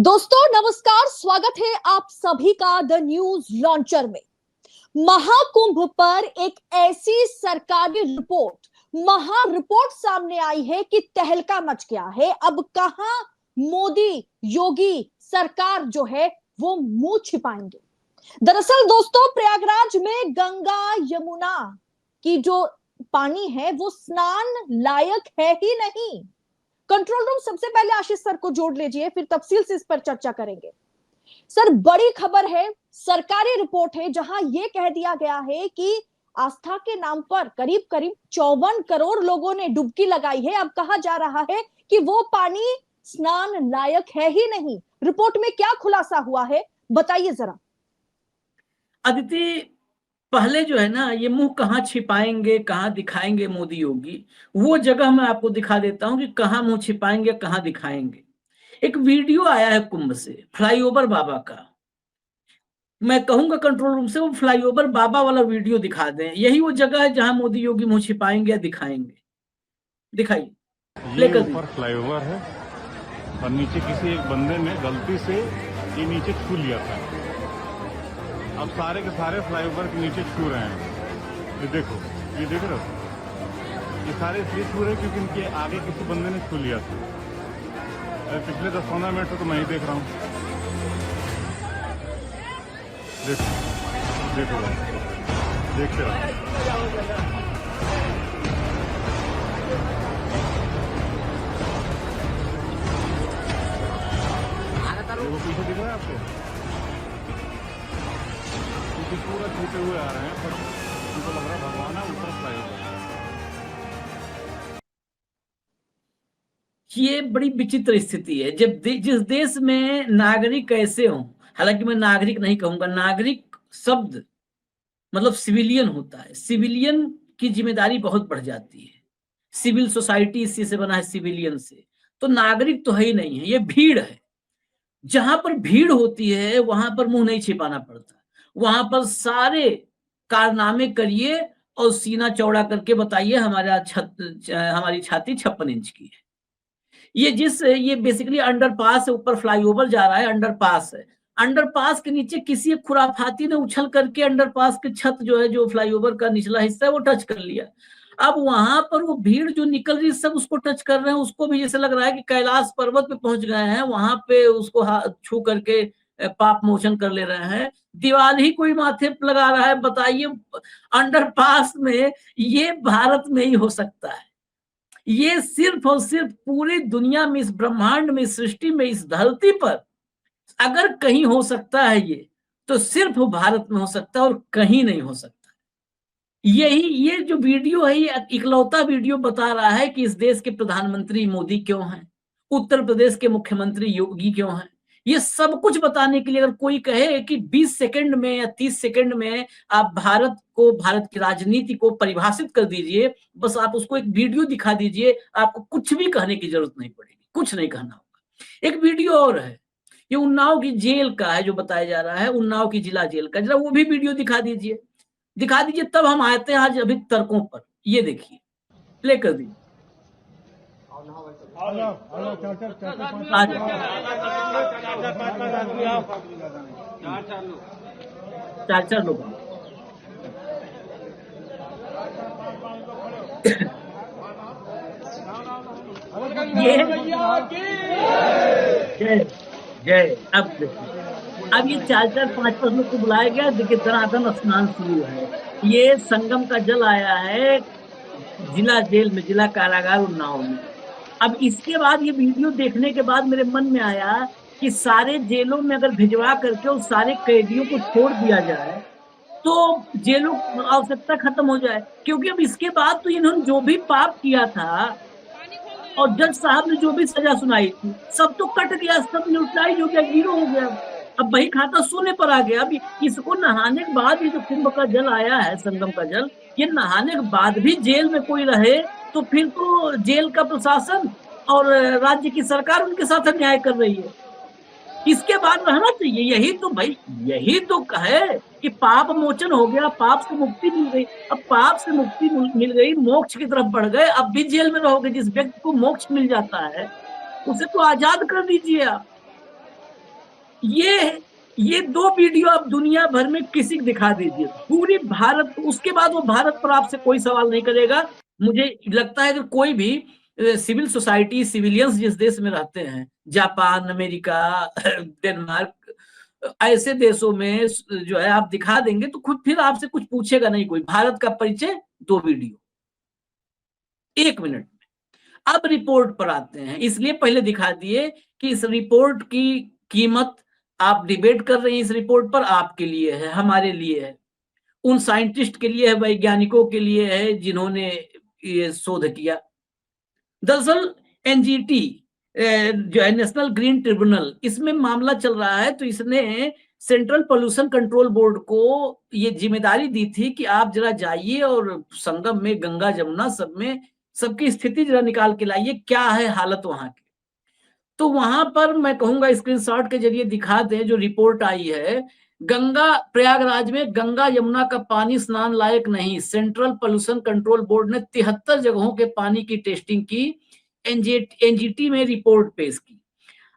दोस्तों नमस्कार, स्वागत है आप सभी का द न्यूज लॉन्चर में। महाकुंभ पर एक ऐसी सरकारी महा रिपोर्ट सामने आई है कि तहलका मच गया है। अब कहां मोदी योगी सरकार जो है वो मुंह छिपाएंगे। दरअसल दोस्तों, प्रयागराज में गंगा यमुना की जो पानी है वो स्नान लायक है ही नहीं। कंट्रोल रूम, सबसे पहले आशीष सर को जोड़ लीजिए, फिर तफसील से इस पर चर्चा करेंगे। सर, बड़ी खबर है, सरकारी रिपोर्ट है जहां यह कह दिया गया है कि आस्था के नाम पर करीब करीब 54 करोड़ लोगों ने डुबकी लगाई है। अब कहा जा रहा है कि वो पानी स्नान लायक है ही नहीं। रिपोर्ट में क्या खुलासा हुआ है, बताइए जरा। अदिति, पहले जो है ना, ये मुंह कहाँ छिपाएंगे कहाँ दिखाएंगे मोदी योगी, वो जगह मैं आपको दिखा देता हूं कि कहाँ मुंह छिपाएंगे कहाँ दिखाएंगे। एक वीडियो आया है कुंभ से, फ्लाईओवर बाबा का। मैं कहूंगा कंट्रोल रूम से वो फ्लाईओवर बाबा वाला वीडियो दिखा दें। यही वो जगह है जहां मोदी योगी मुंह छिपाएंगे या दिखाएंगे। दिखाइए, प्ले कर दीजिए। ऊपर फ्लाईओवर है और नीचे किसी एक बंदे ने गलती से ये नीचे छू लिया था। अब सारे के सारे फ्लाईओवर के नीचे छू रहे हैं। ये देखो, ये देख रहे हो, ये सारे इसलिए छू रहे हैं क्योंकि इनके आगे किसी बंदे ने छू लिया था। पिछले 10-15 मिनट से तो मैं ही देख रहा हूँ। देखो देखो, देखते रहो। वो पीछे दिख रहा है आपको, पूरा छूटे हुए आ रहे हैं, पर उनको लग रहा है भगवान है ऊपर फ्लाईओवर। ये बड़ी विचित्र स्थिति है। जब जिस देश में नागरिक ऐसे हों, हालांकि मैं नागरिक नहीं कहूंगा, नागरिक शब्द मतलब सिविलियन होता है। सिविलियन की जिम्मेदारी बहुत बढ़ जाती है। सिविल सोसाइटी इसी से बना है, सिविलियन से। तो नागरिक तो है ही नहीं है, ये भीड़ है। जहां पर भीड़ होती है वहां पर मुंह नहीं छिपाना पड़ता। वहां पर सारे कारनामे करिए और सीना चौड़ा करके बताइए हमारी छाती 56 इंच की है। ये बेसिकली अंडरपास है, ऊपर फ्लाईओवर जा रहा है, अंडरपास है। अंडरपास के नीचे किसी एक खुराफाती ने उछल करके अंडरपास की छत जो है, जो फ्लाईओवर का निचला हिस्सा है, वो टच कर लिया। अब वहां पर वो भीड़ जो निकल रही, सब उसको टच कर रहे हैं। उसको भी जैसे लग रहा है कि कैलाश पर्वत पे पहुंच गए हैं, वहां पे उसको छू करके पाप मोचन कर ले रहे हैं। दीवार ही कोई माथे पे लगा रहा है। बताइए, अंडरपास में ये भारत में ही हो सकता है। ये सिर्फ और सिर्फ पूरी दुनिया में, इस ब्रह्मांड में, इस सृष्टि में, इस धरती पर अगर कहीं हो सकता है ये, तो सिर्फ भारत में हो सकता है और कहीं नहीं हो सकता। ये जो वीडियो है, ये इकलौता वीडियो बता रहा है कि इस देश के प्रधानमंत्री मोदी क्यों हैं, उत्तर प्रदेश के मुख्यमंत्री योगी क्यों हैं। ये सब कुछ बताने के लिए अगर कोई कहे कि 20 सेकंड में या 30 सेकंड में आप भारत की राजनीति को परिभाषित कर दीजिए, बस आप उसको एक वीडियो दिखा दीजिए, आपको कुछ भी कहने की जरूरत नहीं पड़ेगी, कुछ नहीं कहना होगा। एक वीडियो और है, ये उन्नाव की जेल का है जो बताया जा रहा है, उन्नाव की जिला जेल का। जरा वो भी वीडियो दिखा दीजिए, तब हम आते हैं आज अभी तर्कों पर। ये देखिए, प्ले कर दीजिए। चार लोग ये जय। अब ये 4-5 लोग को बुलाया गया। देखिए, धनाधन स्नान शुरू है। ये संगम का जल आया है जिला जेल में, जिला कारागार उन्नाव में। अब इसके बाद ये वीडियो देखने के बाद मेरे मन में आया कि सारे जेलों में अगर भिजवा करके उस सारे कैदियों को छोड़ दिया जाए तो जेलों की आवश्यकता खत्म हो जाए। क्योंकि अब इसके बाद तो इन्होंने जो भी पाप किया था और जज साहब ने जो भी सजा सुनाई थी, सब तो कट गया, सब न्यूट्रलाइज हो गया, जीरो हो गया। अब वही खाता सोने पर आ गया। अब इसको नहाने के बाद, ये जो कुंभ का जल आया है, संगम का जल, ये नहाने के बाद भी जेल में कोई रहे तो फिर तो जेल का प्रशासन और राज्य की सरकार उनके साथ अन्याय कर रही है। इसके बाद रहना चाहिए। यही तो है कि पाप मोचन हो गया, पाप से मुक्ति मिल गई। अब पाप से मुक्ति मिल गई, मोक्ष की तरफ बढ़ गए, अब भी जेल में रहोगे। जिस व्यक्ति को मोक्ष मिल जाता है उसे तो आजाद कर दीजिए आप। ये 2 वीडियो आप दुनिया भर में किसी को दिखा दीजिए, पूरी भारत, उसके बाद वो भारत पर आपसे कोई सवाल नहीं करेगा। मुझे लगता है कि कोई भी सिविल सोसाइटी, सिविलियंस जिस देश में रहते हैं, जापान, अमेरिका, डेनमार्क, ऐसे देशों में जो है आप दिखा देंगे तो खुद फिर आपसे कुछ पूछेगा नहीं कोई। भारत का परिचय 2 वीडियो 1 मिनट में। अब रिपोर्ट पर आते हैं, इसलिए पहले दिखा दिए कि इस रिपोर्ट की कीमत, आप डिबेट कर रहे हैं इस रिपोर्ट पर, आपके लिए है, हमारे लिए है, उन साइंटिस्ट के लिए है, वैज्ञानिकों के लिए है जिन्होंने ये शोध किया। दरअसल एनजीटी जो है नेशनल ग्रीन ट्रिब्यूनल, इसमें मामला चल रहा है, तो इसने सेंट्रल पोल्यूशन कंट्रोल बोर्ड को ये जिम्मेदारी दी थी कि आप जरा जाइए और संगम में, गंगा जमुना सब में सबकी स्थिति जरा निकाल के लाइए, क्या है हालत वहां की। तो वहां पर मैं कहूंगा स्क्रीनशॉट के जरिए दिखा दें जो रिपोर्ट आई है। गंगा, प्रयागराज में गंगा यमुना का पानी स्नान लायक नहीं, सेंट्रल पोल्यूशन कंट्रोल बोर्ड ने 73 जगहों के पानी की टेस्टिंग की, एनजीटी में रिपोर्ट पेश की।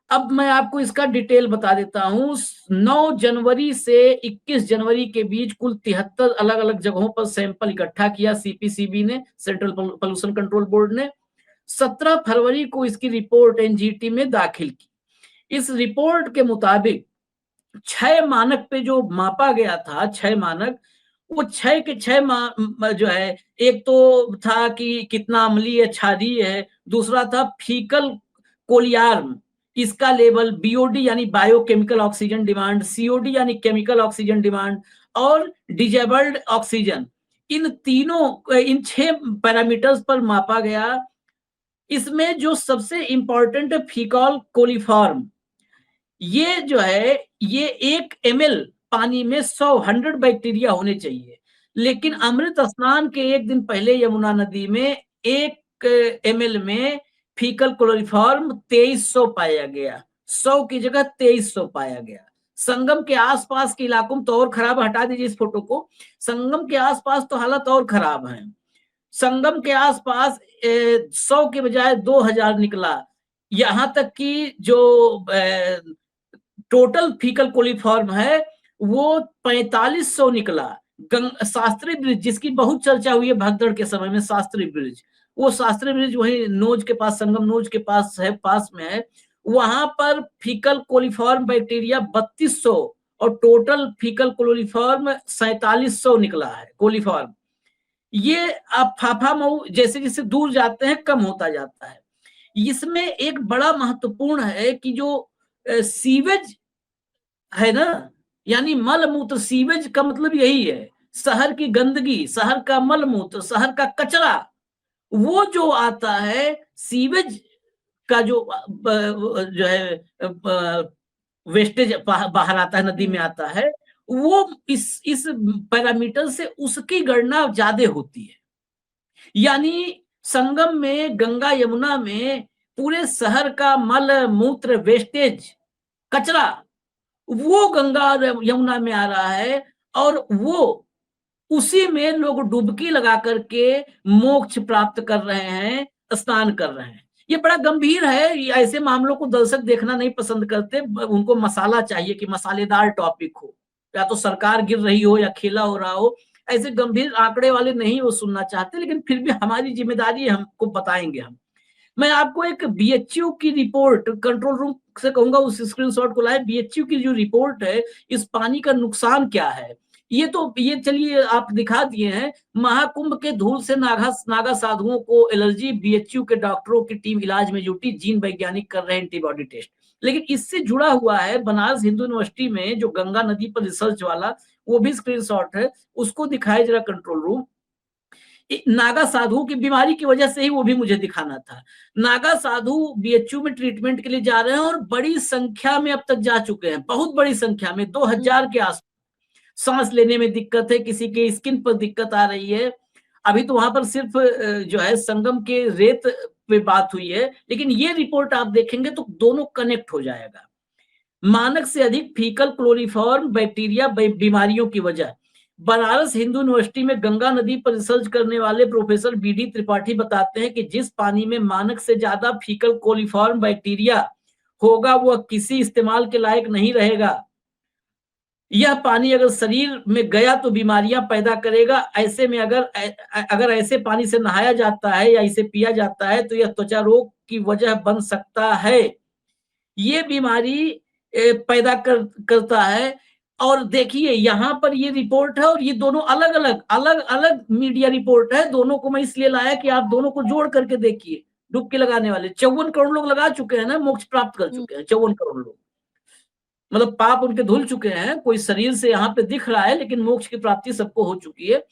अब मैं आपको इसका डिटेल बता देता हूं। 9 जनवरी से 21 जनवरी के बीच कुल 73 अलग अलग जगहों पर सैंपल इकट्ठा किया सीपीसीबी ने, सेंट्रल पोल्यूशन कंट्रोल बोर्ड ने। 17 फरवरी को इसकी रिपोर्ट एनजीटी में दाखिल की। इस रिपोर्ट के मुताबिक 6 मानक पे जो मापा गया था, 6 मानक, वो 6 के 6 जो है, एक तो था कि कितना अम्लीय क्षारीय है, दूसरा था फीकल कोलियार्म, इसका लेवल, बीओडी यानी बायोकेमिकल ऑक्सीजन डिमांड, सीओडी यानी केमिकल ऑक्सीजन डिमांड, और डिजेबल्ड ऑक्सीजन। इन 6 पैरामीटर्स पर मापा गया। इसमें जो सबसे इंपॉर्टेंट है फीकल कोलिफॉर्म, ये जो है, ये 1 ml पानी में 100 बैक्टीरिया होने चाहिए, लेकिन अमृत स्नान के 1 दिन पहले यमुना नदी में 1 ml में फीकल क्लोरोफॉर्म 2300 पाया गया, 100 की जगह 2300 पाया गया। संगम के आसपास के इलाकों में तो और खराब, हटा दीजिए इस फोटो को, संगम के आसपास तो हालत और खराब है। संगम के आसपास 100 के बजाय 2000 निकला। यहां तक कि जो टोटल फीकल कोलिफॉर्म है वो 4500 निकला। शास्त्री ब्रिज, जिसकी बहुत चर्चा हुई है भगदड़ के समय में, शास्त्री ब्रिज, वो शास्त्री ब्रिज वही नोज के पास, संगम नोज के पास है, पास में है, वहां पर फीकल कोलिफॉर्म बैक्टीरिया 3200 और टोटल फीकल कोलिफॉर्म 4700 निकला है कोलिफॉर्म। ये आप फाफा मऊ जैसे जैसे दूर जाते हैं कम होता जाता है। इसमें एक बड़ा महत्वपूर्ण है कि जो सीवेज है ना, यानी मल मूत्र, सीवेज का मतलब यही है, शहर की गंदगी, शहर का मल मूत्र, शहर का कचरा, वो जो आता है सीवेज का जो है वेस्टेज बाहर आता है, नदी में आता है, वो इस पैरामीटर से उसकी गणना ज्यादा होती है। यानी संगम में, गंगा यमुना में पूरे शहर का मल मूत्र, वेस्टेज, कचरा, वो गंगा और यमुना में आ रहा है, और वो उसी में लोग डुबकी लगा करके मोक्ष प्राप्त कर रहे हैं, स्नान कर रहे हैं। ये बड़ा गंभीर है। ऐसे मामलों को दर्शक देखना नहीं पसंद करते, उनको मसाला चाहिए कि मसालेदार टॉपिक हो, या तो सरकार गिर रही हो या खेला हो रहा हो, ऐसे गंभीर आंकड़े वाले नहीं वो सुनना चाहते, लेकिन फिर भी हमारी जिम्मेदारी है, हमको बताएंगे हम। मैं आपको एक बीएचयू की रिपोर्ट, कंट्रोल रूम से कहूंगा उस स्क्रीनशॉट को लाए, बीएचयू की जो रिपोर्ट है, इस पानी का नुकसान क्या है, ये चलिए आप दिखा दिए हैं। महाकुंभ के धूल से नागा साधुओं को एलर्जी, बीएचयू के डॉक्टरों की टीम इलाज में जुटी, जीन वैज्ञानिक कर रहे हैं एंटीबॉडी टेस्ट। लेकिन इससे जुड़ा हुआ है बनारस हिंदू यूनिवर्सिटी में जो गंगा नदी पर रिसर्च वाला, वो भी स्क्रीनशॉट है, उसको दिखाए जरा कंट्रोल रूम। नागा साधु की बीमारी की वजह से ही वो भी मुझे दिखाना था। नागा साधु बीएचयू में ट्रीटमेंट के लिए जा रहे हैं और बड़ी संख्या में अब तक जा चुके हैं, बहुत बड़ी संख्या में, 2000 के आसपास। सांस लेने में दिक्कत है, किसी के स्किन पर दिक्कत आ रही है। अभी तो वहां पर सिर्फ जो है संगम के रेत पे बात हुई है, लेकिन ये रिपोर्ट आप देखेंगे तो दोनों कनेक्ट हो जाएगा। मानक से अधिक फीकल क्लोरोफॉर्म बैक्टीरिया बीमारियों की वजह। बनारस हिंदू यूनिवर्सिटी में गंगा नदी पर रिसर्च करने वाले प्रोफेसर बीडी त्रिपाठी बताते हैं कि जिस पानी में मानक से ज्यादा फीकल कोलिफॉर्म बैक्टीरिया होगा वह किसी इस्तेमाल के लायक नहीं रहेगा। यह पानी अगर शरीर में गया तो बीमारियां पैदा करेगा। ऐसे में अगर ऐसे पानी से नहाया जाता है या इसे पिया जाता है तो यह त्वचा रोग की वजह बन सकता है। ये बीमारी पैदा करता है। और देखिए यहाँ पर ये रिपोर्ट है और ये दोनों अलग अलग मीडिया रिपोर्ट है। दोनों को मैं इसलिए लाया कि आप दोनों को जोड़ करके देखिए। डुबकी लगाने वाले 54 करोड़ लोग लगा चुके हैं ना, मोक्ष प्राप्त कर चुके हैं 54 करोड़ लोग। मतलब पाप उनके धुल चुके हैं। कोई शरीर से यहाँ पे दिख रहा है लेकिन मोक्ष की प्राप्ति सबको हो चुकी है।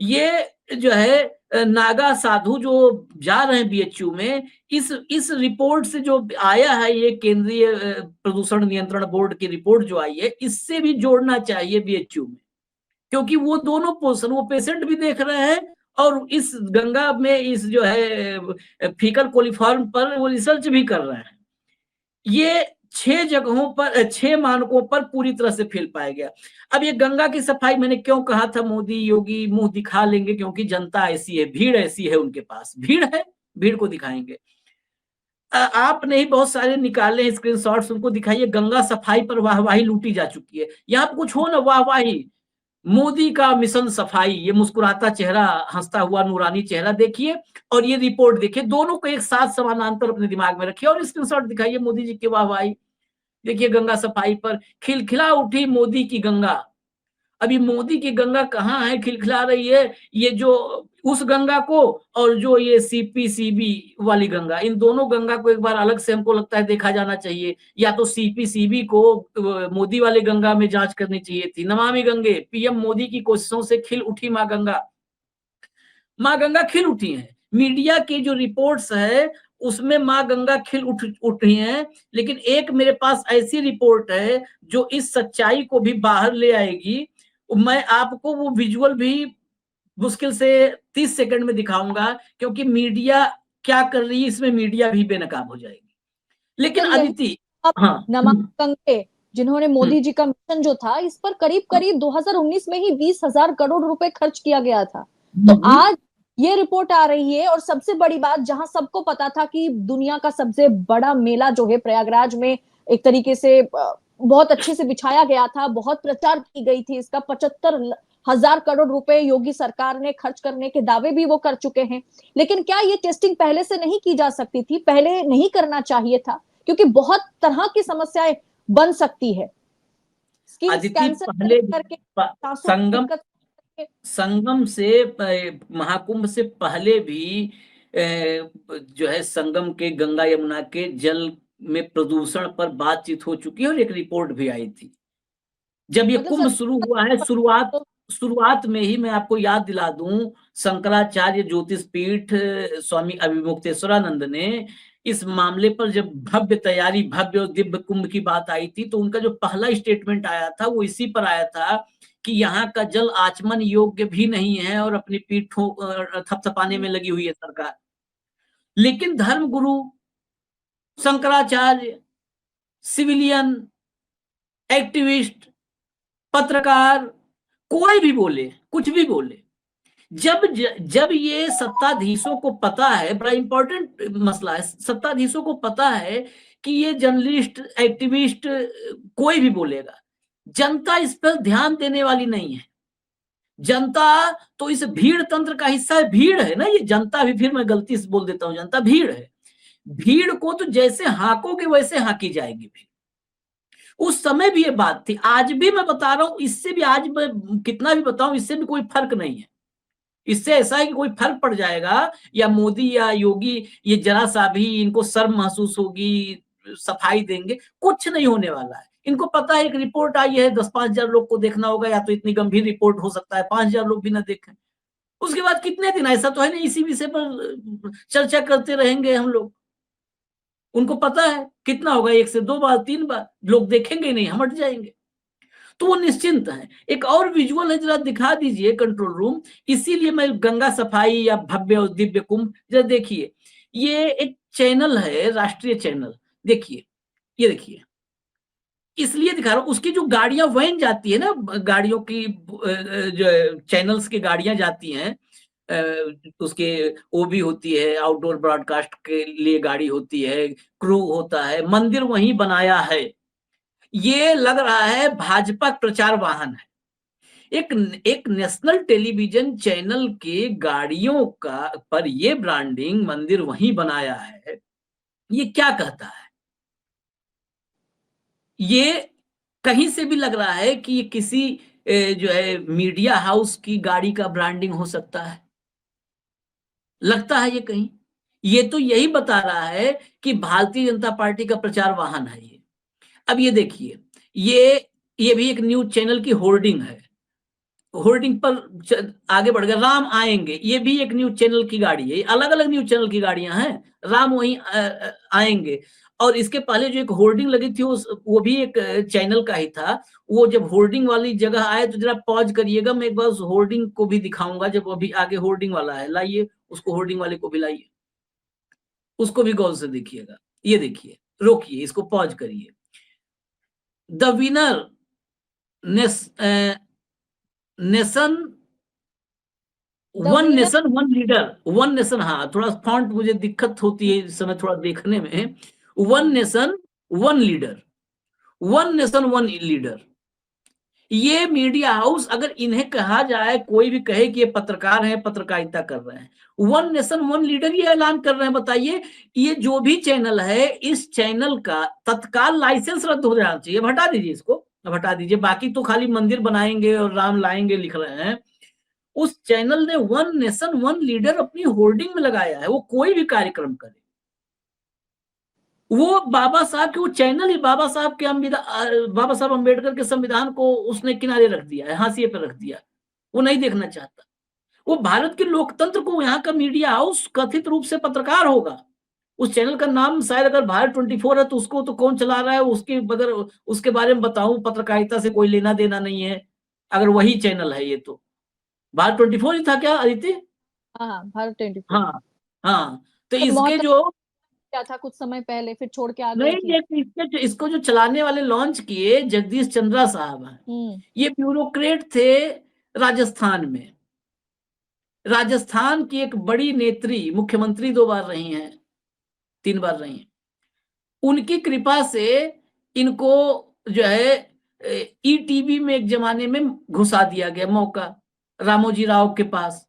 ये जो है नागा साधु जो जा रहे हैं बीएचयू में, इस रिपोर्ट से जो आया है, ये केंद्रीय प्रदूषण नियंत्रण बोर्ड की रिपोर्ट जो आई है, इससे भी जोड़ना चाहिए बीएचयू में, क्योंकि वो दोनों पोर्शन, वो पेशेंट भी देख रहे हैं और इस गंगा में इस जो है फीकल कोलिफॉर्म पर वो रिसर्च भी कर रहे हैं। ये 6 जगहों पर 6 मानकों पर पूरी तरह से फेल पाया गया। अब ये गंगा की सफाई, मैंने क्यों कहा था मोदी योगी मुंह दिखा लेंगे, क्योंकि जनता ऐसी है, भीड़ ऐसी है, उनके पास भीड़ है, भीड़ को दिखाएंगे। आपने ही बहुत सारे निकाले स्क्रीनशॉट्स, उनको दिखाइए। गंगा सफाई पर वाहवाही लूटी जा चुकी है। यहाँ पर कुछ हो ना वाहवाही, मोदी का मिशन सफाई, ये मुस्कुराता चेहरा, हंसता हुआ नूरानी चेहरा देखिए और ये रिपोर्ट देखिए, दोनों को एक साथ समानांतर अपने दिमाग में रखिए और स्क्रीनशॉट दिखाइए मोदी जी की वाहवाही। देखिए गंगा सफाई पर खिलखिला उठी मोदी की गंगा। अभी मोदी की गंगा कहाँ है खिलखिला रही है? ये जो उस गंगा को और जो ये सीपीसीबी वाली गंगा, इन दोनों गंगा को एक बार अलग से हमको लगता है देखा जाना चाहिए। या तो सीपीसीबी को मोदी वाले गंगा में जांच करनी चाहिए थी। नमामि गंगे, पीएम मोदी की कोशिशों से खिल उठी माँ गंगा। माँ गंगा खिल उठी है। मीडिया की जो रिपोर्ट्स है उसमें माँ गंगा खिल उठी हैं, लेकिन एक मेरे पास ऐसी रिपोर्ट है जो इस सच्चाई को भी बाहर ले आएगी। मैं आपको वो विजुअल भी मुश्किल से 30 सेकंड में दिखाऊंगा, क्योंकि मीडिया क्या कर रही है इसमें मीडिया भी बेनकाब हो जाएगी। लेकिन अदिति, हाँ, नमामि गंगे जिन्होंने मोदी जी का मिशन जो था, इस पर करीब करीब 2019 में ही 20,000 करोड़ रुपए खर्च किया गया था। तो आज ये रिपोर्ट आ रही है और सबसे बड़ी बात, जहां सबको पता था कि दुनिया का सबसे बड़ा मेला जो है प्रयागराज में एक तरीके से बहुत अच्छे से बिछाया गया था, बहुत प्रचार की गई थी इसका, 75,000 करोड़ रुपए योगी सरकार ने खर्च करने के दावे भी वो कर चुके हैं। लेकिन क्या ये टेस्टिंग पहले से नहीं की जा सकती थी? पहले नहीं करना चाहिए था? क्योंकि बहुत तरह की समस्याएं बन सकती है। पहले संगम से महाकुंभ से पहले भी जो है संगम के गंगा यमुना के जल में प्रदूषण पर बातचीत हो चुकी है और एक रिपोर्ट भी आई थी। जब ये कुंभ शुरू हुआ है, शुरुआत में ही मैं आपको याद दिला दूं, शंकराचार्य ज्योतिष पीठ स्वामी अभिमुक्तेश्वरानंद ने इस मामले पर जब भव्य और दिव्य कुंभ की बात आई थी, तो उनका जो पहला स्टेटमेंट आया था वो इसी पर आया था कि यहाँ का जल आचमन योग्य भी नहीं है और अपनी पीठों थपथपाने में लगी हुई है सरकार। लेकिन धर्मगुरु, शंकराचार्य, सिविलियन, एक्टिविस्ट, पत्रकार, कोई भी बोले, कुछ भी बोले, जब ये सत्ताधीशों को पता है, बड़ा इंपॉर्टेंट मसला है, सत्ताधीशों को पता है कि ये जर्नलिस्ट, एक्टिविस्ट कोई भी बोलेगा, जनता इस पर ध्यान देने वाली नहीं है। जनता तो इस भीड़ तंत्र का हिस्सा है। भीड़ है ना ये जनता भी, फिर मैं गलती से बोल देता हूं, जनता भीड़ है। भीड़ को तो जैसे हाकोगे वैसे हाकी जाएगी भीड़। उस समय भी ये बात थी, आज भी मैं बता रहा हूं, इससे भी आज मैं कितना भी बताऊं इससे भी कोई फर्क नहीं है। इससे ऐसा है कि कोई फर्क पड़ जाएगा या मोदी या योगी ये जरा सा भी इनको शर्म महसूस होगी, सफाई देंगे, कुछ नहीं होने वाला है। इनको पता है एक रिपोर्ट आई है, 10-5 हजार लोग को देखना होगा, या तो इतनी गंभीर रिपोर्ट हो सकता है 5 हजार लोग भी ना देखें। उसके बाद कितने दिन, ऐसा तो है नहीं इसी विषय पर चर्चा करते रहेंगे हम लोग। उनको पता है कितना होगा, 1 से 2 बार 3 बार, लोग देखेंगे नहीं, हट जाएंगे, तो वो निश्चिंत है। एक और विजुअल है, जरा दिखा दीजिए कंट्रोल रूम। इसीलिए मैं गंगा सफाई या भव्य और दिव्य कुंभ, जरा देखिए, ये एक चैनल है, राष्ट्रीय चैनल, देखिए, ये देखिए, इसलिए दिखा रहा हूं। उसकी जो गाड़ियां वैन जाती है ना, गाड़ियों की जो चैनल्स की गाड़ियां जाती हैं, उसके वो भी होती है, आउटडोर ब्रॉडकास्ट के लिए गाड़ी होती है, क्रू होता है, मंदिर वहीं बनाया है। ये लग रहा है भाजपा प्रचार वाहन है। एक नेशनल टेलीविजन चैनल के गाड़ियों का पर ये ब्रांडिंग मंदिर वहीं बनाया है, ये क्या कहता है? ये कहीं से भी लग रहा है कि ये किसी जो है मीडिया हाउस की गाड़ी का ब्रांडिंग हो सकता है, लगता है ये कहीं। ये तो यही बता रहा है कि भारतीय जनता पार्टी का प्रचार वाहन है ये। अब ये देखिए, ये भी एक न्यूज चैनल की होर्डिंग है। होर्डिंग पर आगे बढ़ गया, राम आएंगे, ये भी एक न्यूज चैनल की गाड़ी है। अलग अलग न्यूज चैनल की गाड़ियां हैं, राम वहीं आएंगे। और इसके पहले जो एक होर्डिंग लगी थी वो भी एक चैनल का ही था। वो जब होर्डिंग वाली जगह आए तो जरा पॉज करिएगा, मैं एक बार उस होर्डिंग को भी दिखाऊंगा। जब अभी आगे होर्डिंग वाला है, लाइए उसको, होर्डिंग वाले को भी लाइए, उसको भी गौर से देखिएगा। ये देखिए, रोकिए, इसको पॉज करिए। The winner nation one nation one leader, one nation, हाँ थोड़ा फॉन्ट मुझे दिक्कत होती है इस समय थोड़ा देखने में। One nation one leader, one nation one leader. ये मीडिया हाउस, अगर इन्हें कहा जाए, कोई भी कहे कि ये पत्रकार हैं, पत्रकारिता कर रहे हैं, वन नेशन वन लीडर ये ऐलान कर रहे हैं। बताइए, ये जो भी चैनल है, इस चैनल का तत्काल लाइसेंस रद्द हो जाना चाहिए। हटा दीजिए इसको, अब हटा दीजिए। बाकी तो खाली मंदिर बनाएंगे और राम लाएंगे लिख रहे हैं। उस चैनल ने वन नेशन वन लीडर अपनी होर्डिंग में लगाया है। वो कोई भी कार्यक्रम करे, वो बाबा साहब के, वो चैनल ही बाबा साहब अम्बेडकर के संविधान को उसने किनारे रख दिया है, हाशिए पर रख दिया। वो नहीं देखना चाहता। वो भारत के लोकतंत्र को, यहाँ का मीडिया हाउस कथित रूप से पत्रकार होगा। उस चैनल का नाम शायद अगर भारत 24 है तो उसको तो कौन चला रहा है, उसके बगैर उसके बारे में बताऊं, पत्रकारिता से कोई लेना देना नहीं है। अगर वही चैनल है ये, तो भारत 24 ही था क्या अदिति? हाँ, भारत 24। हाँ हाँ, तो तो इसके जो क्या था कुछ समय पहले, फिर छोड़ के आ गए नहीं, ये इसको जो चलाने वाले, लॉन्च किए, जगदीश चंद्रा साहब हैं। ये ब्यूरोक्रेट थे राजस्थान में। राजस्थान की एक बड़ी नेत्री, मुख्यमंत्री 2 बार रही हैं, 3 बार रही हैं। उनकी कृपा से इनको जो है ईटीवी में एक जमाने में घुसा दिया गया मौका, रामोजी राव के पास।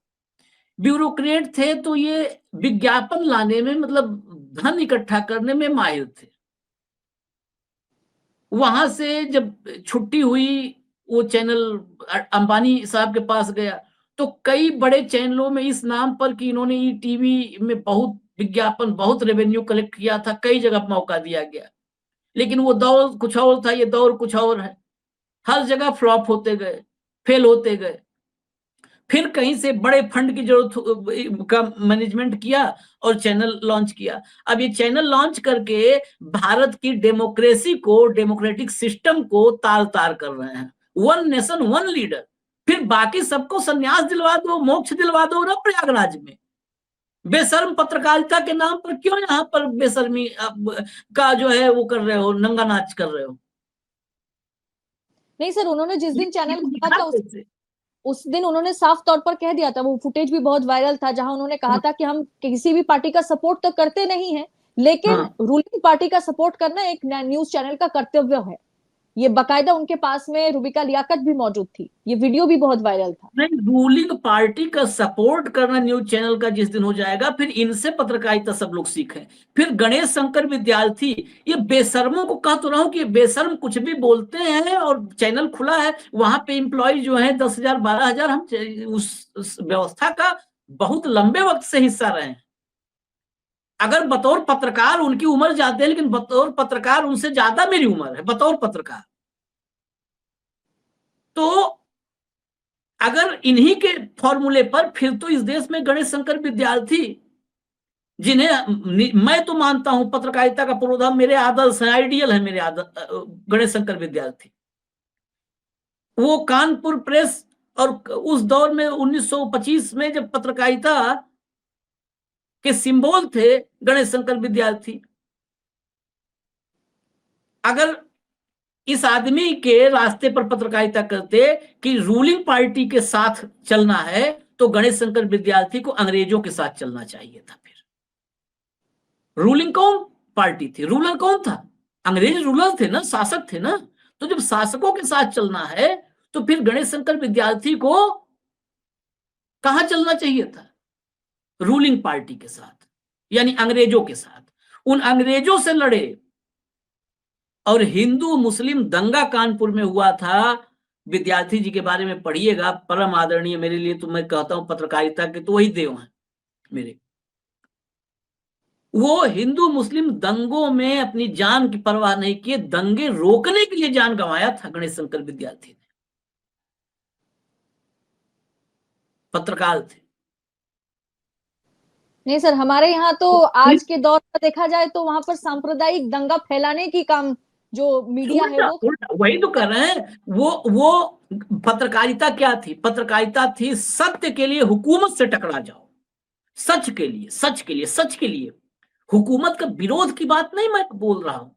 ब्यूरोक्रेट थे तो ये विज्ञापन लाने में, मतलब धन इकट्ठा करने में माहिर थे। वहां से जब छुट्टी हुई, वो चैनल अंबानी साहब के पास गया, तो कई बड़े चैनलों में इस नाम पर कि इन्होंने ईटीवी में बहुत विज्ञापन, बहुत रेवेन्यू कलेक्ट किया था, कई जगह मौका दिया गया। लेकिन वो दौर कुछ और था, ये दौर कुछ और है। हर जगह फ्लॉप होते गए, फेल होते गए। फिर कहीं से बड़े फंड की जरूरत का मैनेजमेंट किया और चैनल लॉन्च किया। अब ये चैनल लॉन्च करके भारत की डेमोक्रेसी को, डेमोक्रेटिक सिस्टम को तार तार कर रहे हैं। One nation one leader. फिर बाकी सबको संन्यास दिलवा दो, मोक्ष दिलवा दो ना प्रयागराज में। बेशर्म पत्रकारिता के नाम पर क्यों यहाँ पर बेशर्मी का जो है वो कर रहे हो, नंगा नाच कर रहे हो? नहीं सर, उन्होंने जिस दिन चैनल खोला था उस दिन उन्होंने साफ तौर पर कह दिया था, वो फुटेज भी बहुत वायरल था, जहां उन्होंने कहा था कि हम किसी भी पार्टी का सपोर्ट तो करते नहीं है, लेकिन रूलिंग पार्टी का सपोर्ट करना एक न्यूज चैनल का कर्तव्य है। ये बकायदा उनके पास में रुबिका लियाकत भी मौजूद थी, ये वीडियो भी बहुत वायरल था। नहीं, रूलिंग पार्टी का सपोर्ट करना न्यूज चैनल का जिस दिन हो जाएगा, फिर इनसे पत्रकारिता सब लोग सीखें। फिर गणेश शंकर विद्यार्थी, ये बेशर्मों को कह तो रहा हूं कि ये बेशर्म कुछ भी बोलते हैं, और चैनल खुला है, वहां पे एम्प्लॉय जो है 10,000 12,000, हम उस व्यवस्था का बहुत लंबे वक्त से हिस्सा रहे हैं। अगर बतौर पत्रकार उनकी उम्र ज्यादा है, लेकिन बतौर पत्रकार उनसे ज्यादा मेरी उम्र है, बतौर पत्रकार। तो अगर इन्हीं के फॉर्मूले पर, फिर तो इस देश में गणेश शंकर विद्यार्थी, जिन्हें मैं तो मानता हूं पत्रकारिता का पूर्वोत्थान, मेरे आदर्श हैं, आइडियल है मेरे आदर्श गणेश शंकर विद्यार्थी। वो कानपुर प्रेस, और उस दौर में 1925 में जब पत्रकारिता के सिंबल थे गणेश शंकर विद्यार्थी। अगर इस आदमी के रास्ते पर पत्रकारिता करते कि रूलिंग पार्टी के साथ चलना है, तो गणेश शंकर विद्यार्थी को अंग्रेजों के साथ चलना चाहिए था। फिर रूलिंग कौन पार्टी थी, रूलर कौन था, अंग्रेज रूलर थे ना, शासक थे ना। तो जब शासकों के साथ चलना है तो फिर गणेश शंकर विद्यार्थी को कहां चलना चाहिए था, रूलिंग पार्टी के साथ, यानी अंग्रेजों के साथ। उन अंग्रेजों से लड़े। और हिंदू मुस्लिम दंगा कानपुर में हुआ था, विद्यार्थी जी के बारे में पढ़िएगा, परम आदरणीय, मेरे लिए तो मैं कहता हूं पत्रकारिता के तो वही देव हैं मेरे। वो हिंदू मुस्लिम दंगों में अपनी जान की परवाह नहीं किए, दंगे रोकने के लिए जान गंवाया था गणेश शंकर विद्यार्थी ने। पत्रकार थे। नहीं सर, हमारे यहाँ तो आज के दौर पर देखा जाए तो वहां पर सांप्रदायिक दंगा फैलाने की काम जो मीडिया है वो वही तो कर रहे हैं। वो पत्रकारिता क्या थी, पत्रकारिता थी सत्य के लिए हुकूमत से टकरा जाओ, सच के लिए, सच के लिए, सच के लिए। हुकूमत का विरोध की बात नहीं मैं बोल रहा हूं,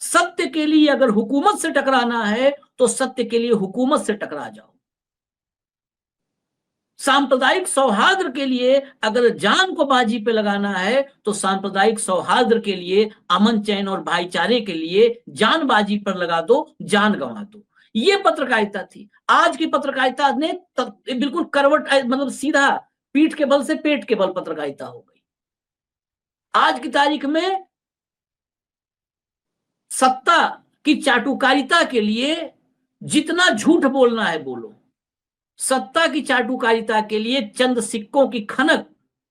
सत्य के लिए अगर हुकूमत से टकराना है तो सत्य के लिए हुकूमत से टकरा जाओ। सांप्रदायिक सौहार्द के लिए अगर जान को बाजी पे लगाना है तो सांप्रदायिक सौहार्द के लिए, अमन चैन और भाईचारे के लिए जान बाजी पर लगा दो, जान गंवा दो। ये पत्रकारिता थी। आज की पत्रकारिता ने बिल्कुल करवट, मतलब सीधा पीठ के बल से पेट के बल पत्रकारिता हो गई। आज की तारीख में सत्ता की चाटुकारिता के लिए जितना झूठ बोलना है बोलो, सत्ता की चाटुकारिता के लिए चंद सिक्कों की खनक,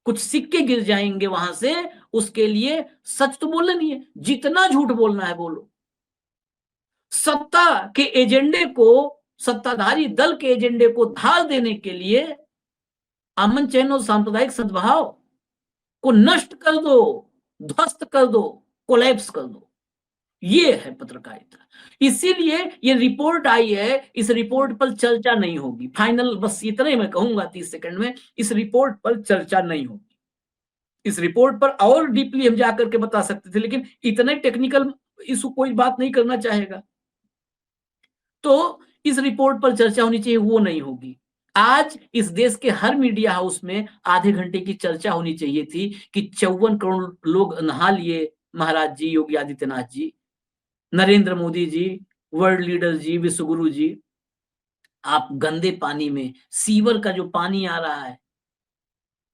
कुछ सिक्के गिर जाएंगे वहां से, उसके लिए सच तो बोलना नहीं है, जितना झूठ बोलना है बोलो। सत्ता के एजेंडे को, सत्ताधारी दल के एजेंडे को धार देने के लिए अमन चैन और सांप्रदायिक सद्भाव को नष्ट कर दो, ध्वस्त कर दो, कोलैप्स कर दो। ये है पत्रकारिता। इसीलिए ये रिपोर्ट आई है, इस रिपोर्ट पर चर्चा नहीं होगी। फाइनल बस इतना ही मैं कहूंगा 30 सेकंड में, इस रिपोर्ट पर चर्चा नहीं होगी। इस रिपोर्ट पर और डीपली हम जाकर के बता सकते थे, लेकिन इतने टेक्निकल इशू कोई बात नहीं करना चाहेगा, तो इस रिपोर्ट पर चर्चा होनी चाहिए, वो नहीं होगी। आज इस देश के हर मीडिया हाउस में आधे घंटे की चर्चा होनी चाहिए थी कि 54 करोड़ लोग नहा लिए महाराज जी, योगी आदित्यनाथ जी, नरेंद्र मोदी जी, वर्ल्ड लीडर जी, विश्वगुरु जी, आप गंदे पानी में, सीवर का जो पानी आ रहा है,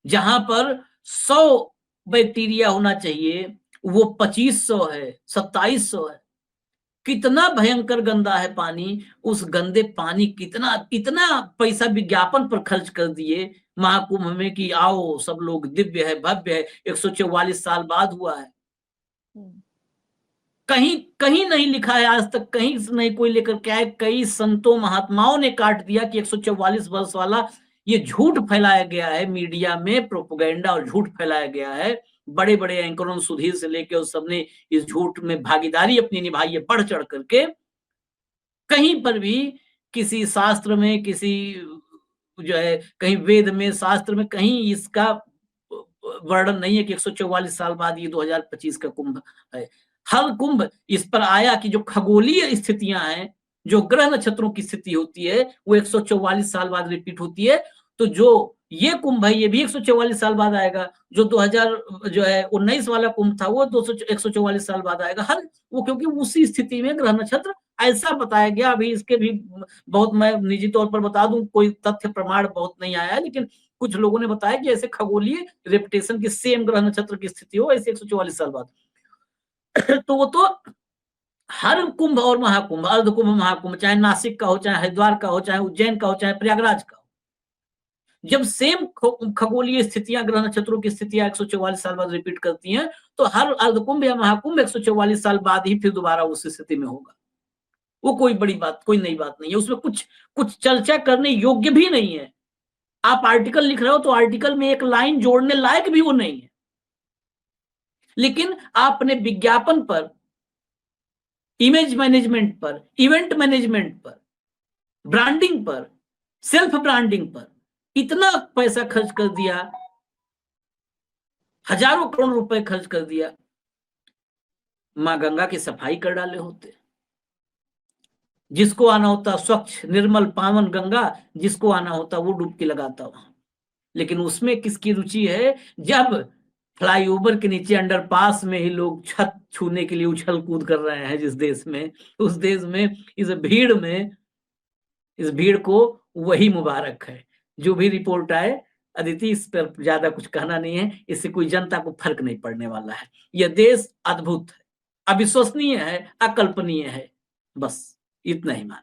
जहां पर 100 बैक्टीरिया होना चाहिए वो 2500 है, 2700 है। कितना भयंकर गंदा है पानी। उस गंदे पानी कितना, इतना पैसा विज्ञापन पर खर्च कर दिए महाकुंभ में कि आओ सब लोग, दिव्य है, भव्य है, 144 साल बाद हुआ है। कहीं कहीं नहीं लिखा है आज तक, कहीं नहीं कोई लेकर के आए। कई संतों महात्माओं ने काट दिया कि 144 वर्ष वाला ये झूठ फैलाया गया है मीडिया में, प्रोपेगेंडा और झूठ फैलाया गया है। बड़े बड़े एंकरों, सुधीर से लेकर, उस सबने इस झूठ में भागीदारी अपनी निभाई है बढ़ चढ़ करके। कहीं पर भी किसी शास्त्र में, किसी जो है कहीं वेद में, शास्त्र में कहीं इसका वर्णन नहीं है कि 144 साल बाद ये 2025 का कुंभ है। हर कुंभ इस पर आया कि जो खगोलीय स्थितियां हैं, जो ग्रह नक्षत्रों की स्थिति होती है, वो 144 साल बाद रिपीट होती है। तो जो ये कुंभ है ये भी 144 साल बाद आएगा। जो 2019 वाला कुंभ था वो 144 साल बाद आएगा। हर वो, क्योंकि उसी स्थिति में ग्रह नक्षत्र ऐसा बताया गया। अभी इसके भी बहुत, मैं निजी तौर पर बता दूं, कोई तथ्य प्रमाण बहुत नहीं आया है, लेकिन कुछ लोगों ने बताया कि ऐसे खगोलीय रेपुटेशन की सेम ग्रह नक्षत्र की स्थिति हो ऐसे 144 साल बाद। तो वो तो हर कुंभ और महाकुंभ, अर्ध कुंभ, महाकुंभ, चाहे नासिक का हो, चाहे हरिद्वार का हो, चाहे उज्जैन का हो, चाहे प्रयागराज का हो, जब सेम खगोलीय स्थितियां, ग्रह नक्षत्रों की स्थितियां 144 साल बाद रिपीट करती हैं, तो हर अर्ध कुंभ या महाकुंभ 144 साल बाद ही फिर दोबारा उस स्थिति में होगा। वो कोई बड़ी बात, कोई नई बात नहीं है, उसमें कुछ चर्चा करने योग्य भी नहीं है। आप आर्टिकल लिख रहे हो तो आर्टिकल में एक लाइन जोड़ने लायक भी वो नहीं है, लेकिन आपने विज्ञापन पर, इमेज मैनेजमेंट पर, इवेंट मैनेजमेंट पर, ब्रांडिंग पर, सेल्फ ब्रांडिंग पर इतना पैसा खर्च कर दिया, हजारों करोड़ रुपए खर्च कर दिया। मां गंगा की सफाई कर डाले होते। जिसको आना होता स्वच्छ निर्मल पावन गंगा, जिसको आना होता वो डुबकी लगाता वहां। लेकिन उसमें किसकी रुचि है? जब फ्लाईओवर के नीचे अंडरपास में ही लोग छत छूने के लिए उछल कूद कर रहे हैं, जिस देश में, उस देश में इस भीड़ को वही मुबारक है। जो भी रिपोर्ट आए, अदिति इस पर ज्यादा कुछ कहना नहीं है, इससे कोई जनता को फर्क नहीं पड़ने वाला है। यह देश अद्भुत है, अविश्वसनीय है, अकल्पनीय है, बस इतना ही मान।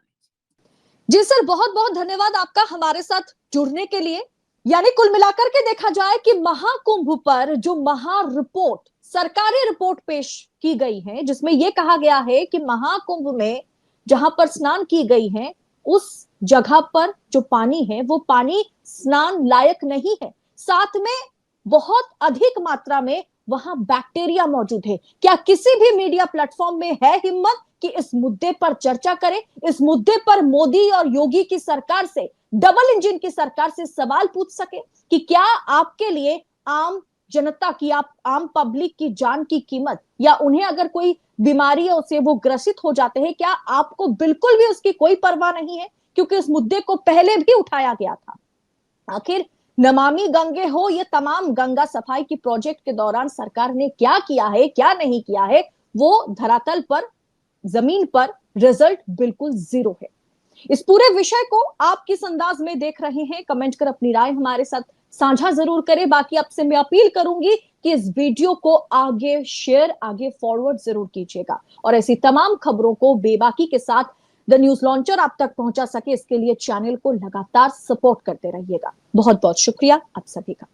जी सर, बहुत बहुत धन्यवाद आपका हमारे साथ जुड़ने के लिए। यानी कुल मिलाकर के देखा जाए कि महाकुंभ पर जो रिपोर्ट, सरकारी रिपोर्ट पेश की गई है, जिसमें यह कहा गया है कि महाकुंभ में जहां पर स्नान की गई है, उस जगह पर जो पानी है वो पानी स्नान लायक नहीं है। साथ में बहुत अधिक मात्रा में वहां बैक्टीरिया मौजूद है। क्या किसी भी मीडिया प्लेटफॉर्म में है हिम्मत कि इस मुद्दे पर चर्चा करे, इस मुद्दे पर मोदी और योगी की सरकार से, डबल इंजन की सरकार से सवाल पूछ सके कि क्या आपके लिए आम जनता की, आप आम पब्लिक की जान की कीमत, या उन्हें अगर कोई बीमारियों से वो ग्रसित हो जाते हैं, क्या आपको बिल्कुल भी उसकी कोई परवाह नहीं है? क्योंकि इस मुद्दे को पहले भी उठाया गया था। आखिर नमामि गंगे हो, ये तमाम गंगा सफाई की प्रोजेक्ट के दौरान सरकार ने क्या किया है, क्या नहीं किया है, वो धरातल पर, जमीन पर रिजल्ट बिल्कुल जीरो है। इस पूरे विषय को आप किस अंदाज में देख रहे हैं, कमेंट कर अपनी राय हमारे साथ साझा जरूर करें। बाकी आपसे मैं अपील करूंगी कि इस वीडियो को आगे शेयर, आगे फॉरवर्ड जरूर कीजिएगा, और ऐसी तमाम खबरों को बेबाकी के साथ द न्यूज लॉन्चर आप तक पहुंचा सके, इसके लिए चैनल को लगातार सपोर्ट करते रहिएगा। बहुत बहुत शुक्रिया आप सभी का।